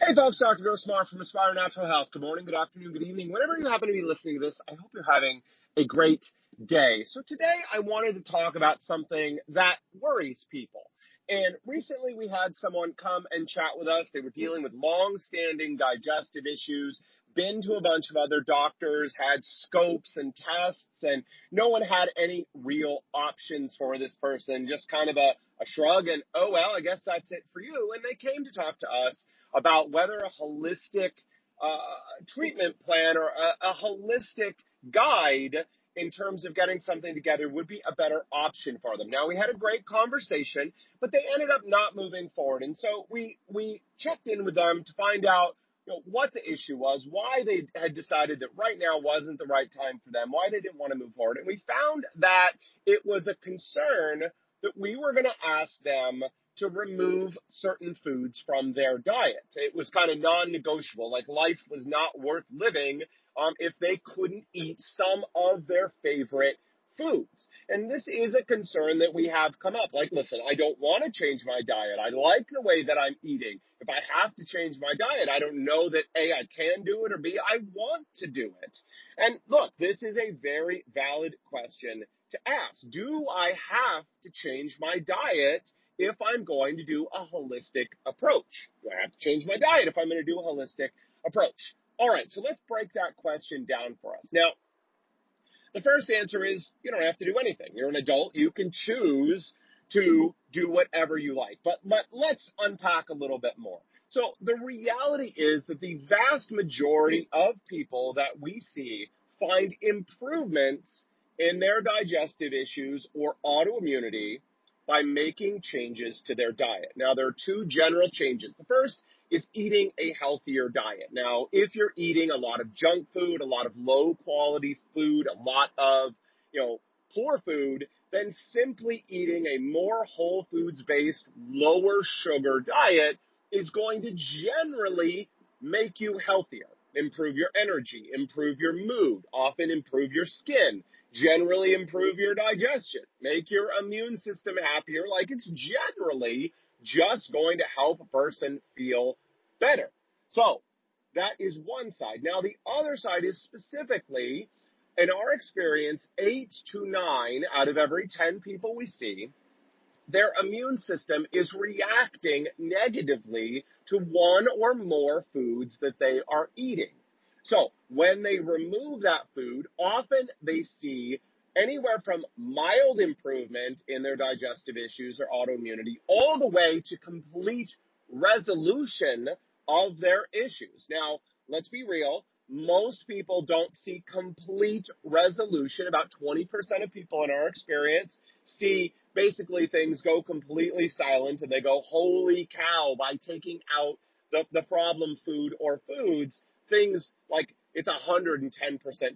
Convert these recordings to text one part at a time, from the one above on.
Hey folks, Dr. Gerstmar from Aspire Natural Health. Good morning, good afternoon, good evening. Whenever you happen to be listening to this, I hope you're having a great day. So today I wanted to talk about something that worries people. And recently we had someone come and chat with us. They were dealing with long-standing digestive issues, been to a bunch of other doctors, had scopes and tests, and no one had any real options for this person, just kind of a shrug and, oh, well, I guess that's it for you. And they came to talk to us about whether a holistic treatment plan or a holistic guide in terms of getting something together would be a better option for them. Now, we had a great conversation, but they ended up not moving forward. And so we checked in with them to find out what the issue was, why they had decided that right now wasn't the right time for them, why they didn't want to move forward. And we found that it was a concern that we were going to ask them to remove certain foods from their diet. It was kind of non-negotiable, like life was not worth living if they couldn't eat some of their favorite foods. And this is a concern that we have come up. Like, listen, I don't want to change my diet. I like the way that I'm eating. If I have to change my diet, I don't know that A, I can do it, or B, I want to do it. And look, this is a very valid question to ask. Do I have to change my diet if I'm going to do a holistic approach? Do I have to change my diet if I'm going to do a holistic approach? All right, so let's break that question down for us. Now, the first answer is you don't have to do anything. You're an adult. You can choose to do whatever you like. But let's unpack a little bit more. So the reality is that the vast majority of people that we see find improvements in their digestive issues or autoimmunity by making changes to their diet. Now, there are two general changes. The first is eating a healthier diet. Now, if you're eating a lot of junk food, a lot of low quality food, a lot of, poor food, then simply eating a more whole foods based, lower sugar diet is going to generally make you healthier, improve your energy, improve your mood, often improve your skin, generally improve your digestion, make your immune system happier. Like, it's generally just going to help a person feel better. So that is one side. Now, the other side is specifically, in our experience, 8 to 9 out of every 10 people we see, their immune system is reacting negatively to one or more foods that they are eating. So when they remove that food, often they see anywhere from mild improvement in their digestive issues or autoimmunity all the way to complete resolution of their issues. Now, let's be real. Most people don't see complete resolution. About 20% of people in our experience see basically things go completely silent and they go, holy cow, by taking out the problem food or foods, things like it's 110%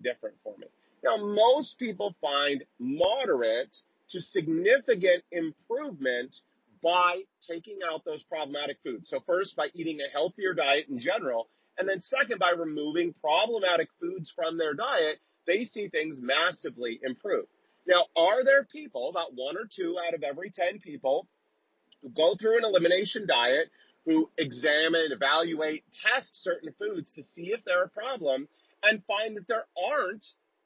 different for me. Now, most people find moderate to significant improvement by taking out those problematic foods. So first, by eating a healthier diet in general, and then second, by removing problematic foods from their diet, they see things massively improve. Now, are there people, about 1 or 2 out of every 10 people, who go through an elimination diet, who examine, evaluate, test certain foods to see if they're a problem, and find that there aren't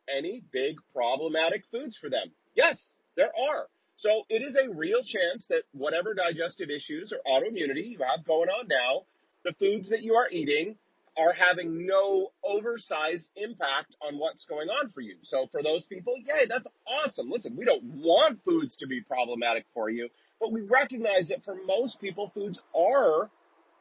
any big problematic foods for them? Yes, there are. So it is a real chance that whatever digestive issues or autoimmunity you have going on now, the foods that you are eating are having no oversized impact on what's going on for you. So for those people, yay, that's awesome. Listen, we don't want foods to be problematic for you, but we recognize that for most people, foods are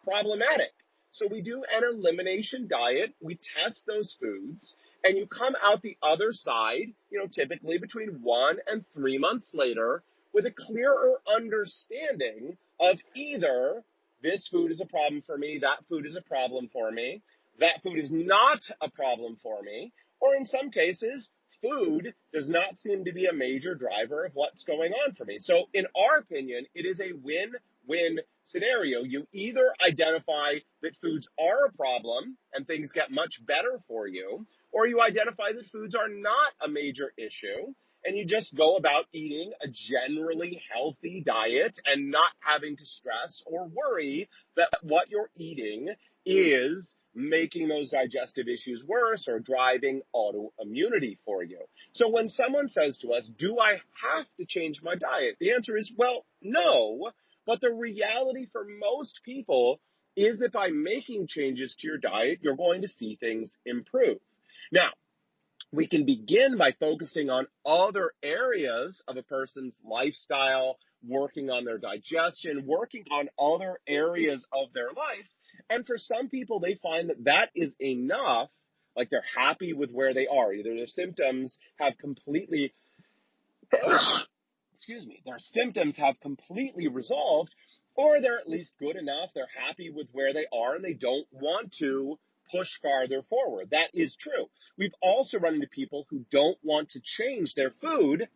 problematic. So we do an elimination diet, we test those foods, and you come out the other side, typically between 1 and 3 months later, with a clearer understanding of either this food is a problem for me, that food is a problem for me, that food is not a problem for me, or in some cases, food does not seem to be a major driver of what's going on for me. So in our opinion, it is a win-win scenario. You either identify that foods are a problem and things get much better for you, or you identify that foods are not a major issue and you just go about eating a generally healthy diet and not having to stress or worry that what you're eating is making those digestive issues worse or driving autoimmunity for you. So when someone says to us, do I have to change my diet? The answer is, well, no. But the reality for most people is that by making changes to your diet, you're going to see things improve. Now, we can begin by focusing on other areas of a person's lifestyle, working on their digestion, working on other areas of their life. And for some people, they find that that is enough, like they're happy with where they are. Either their symptoms have completely their symptoms have completely resolved, or they're at least good enough, they're happy with where they are, and they don't want to push farther forward. That is true. We've also run into people who don't want to change their food.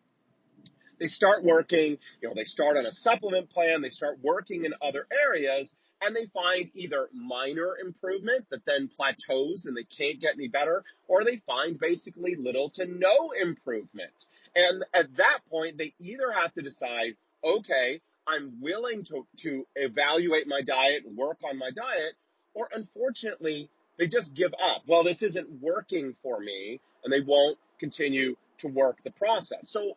They start working, they start on a supplement plan, they start working in other areas, and they find either minor improvement that then plateaus and they can't get any better, or they find basically little to no improvement. And at that point, they either have to decide, okay, I'm willing to evaluate my diet and work on my diet, or unfortunately, they just give up. Well, this isn't working for me, and they won't continue to work the process. So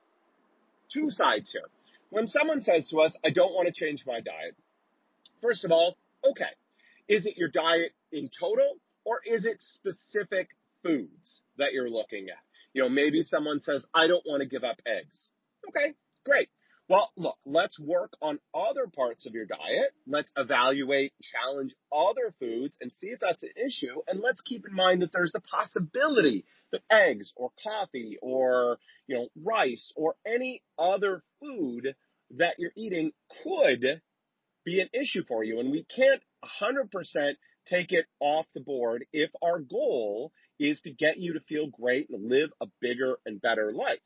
two sides here. When someone says to us, I don't want to change my diet, first of all, okay, is it your diet in total, or is it specific foods that you're looking at? Maybe someone says, I don't want to give up eggs. Okay, great. Well, look, let's work on other parts of your diet. Let's evaluate, challenge other foods and see if that's an issue. And let's keep in mind that there's the possibility that eggs or coffee or, rice or any other food that you're eating could be an issue for you. And we can't 100% take it off the board if our goal is to get you to feel great and live a bigger and better life.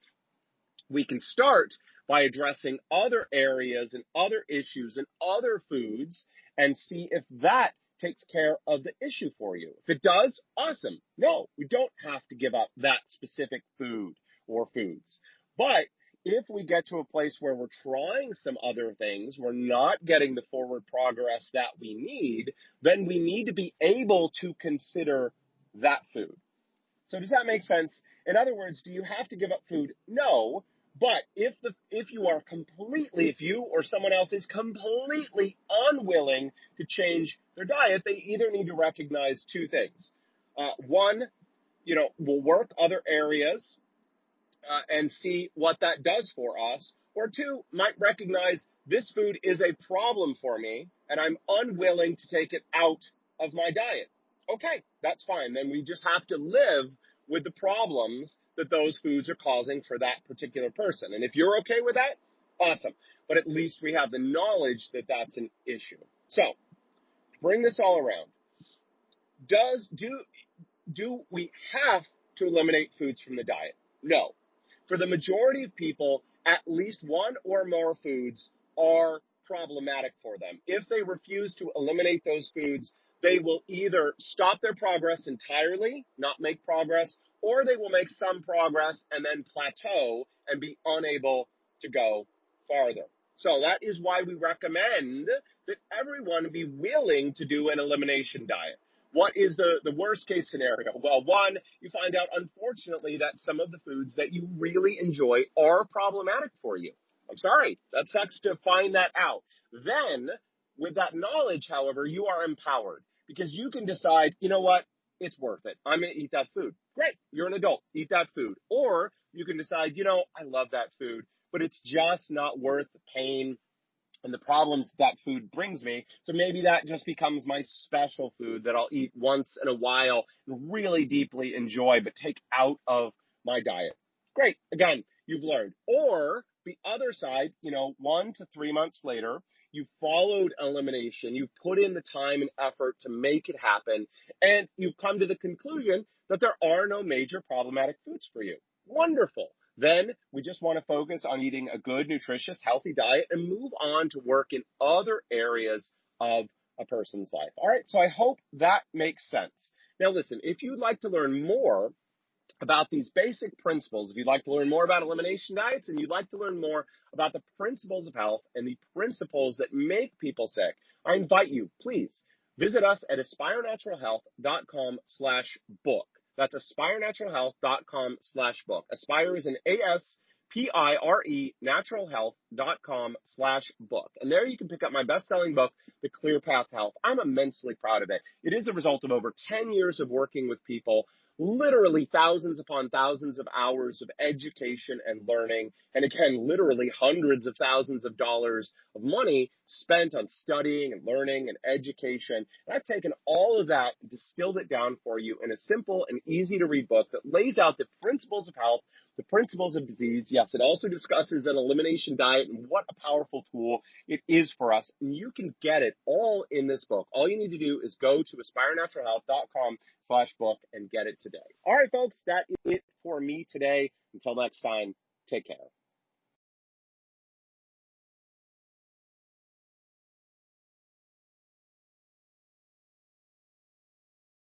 We can start by addressing other areas and other issues and other foods and see if that takes care of the issue for you. If it does, awesome. No, we don't have to give up that specific food or foods. But if we get to a place where we're trying some other things, we're not getting the forward progress that we need, then we need to be able to consider that food. So does that make sense? In other words, do you have to give up food? No. But if you or someone else is completely unwilling to change their diet, they either need to recognize two things. One, we'll work other areas and see what that does for us. Or two, might recognize this food is a problem for me and I'm unwilling to take it out of my diet. Okay, that's fine. Then we just have to live with the problems that those foods are causing for that particular person. And if you're okay with that, awesome. But at least we have the knowledge that that's an issue. So, bring this all around. Do we have to eliminate foods from the diet? No. For the majority of people, at least one or more foods are problematic for them. If they refuse to eliminate those foods, they will either stop their progress entirely, not make progress, or they will make some progress and then plateau and be unable to go farther. So that is why we recommend that everyone be willing to do an elimination diet. What is the worst case scenario? Well, one, you find out, unfortunately, that some of the foods that you really enjoy are problematic for you. I'm sorry, that sucks to find that out. Then, with that knowledge, however, you are empowered because you can decide, you know what, it's worth it. I'm going to eat that food. Great, you're an adult, eat that food. Or you can decide, I love that food, but it's just not worth the pain and the problems that food brings me. So maybe that just becomes my special food that I'll eat once in a while and really deeply enjoy, but take out of my diet. Great. Again, you've learned. Or the other side, 1 to 3 months later, you've followed elimination, you've put in the time and effort to make it happen, and you've come to the conclusion that there are no major problematic foods for you. Wonderful. Then we just want to focus on eating a good, nutritious, healthy diet and move on to work in other areas of a person's life. All right, so I hope that makes sense. Now listen, if you'd like to learn more about these basic principles. If you'd like to learn more about elimination diets and you'd like to learn more about the principles of health and the principles that make people sick, I invite you, please visit us at aspirenaturalhealth.com/book. That's aspirenaturalhealth.com/book. Aspire is an ASPIRE naturalhealth.com/book. And there you can pick up my best-selling book, The Clear Path to Health. I'm immensely proud of it. It is the result of over 10 years of working with people, literally thousands upon thousands of hours of education and learning, and again, literally hundreds of thousands of dollars of money spent on studying and learning and education. And I've taken all of that and distilled it down for you in a simple and easy to read book that lays out the principles of health, the principles of disease. Yes, it also discusses an elimination diet and what a powerful tool it is for us. And you can get it all in this book. All you need to do is go to aspirenaturalhealth.com/book and get it today. All right, folks, that is it for me today. Until next time, take care.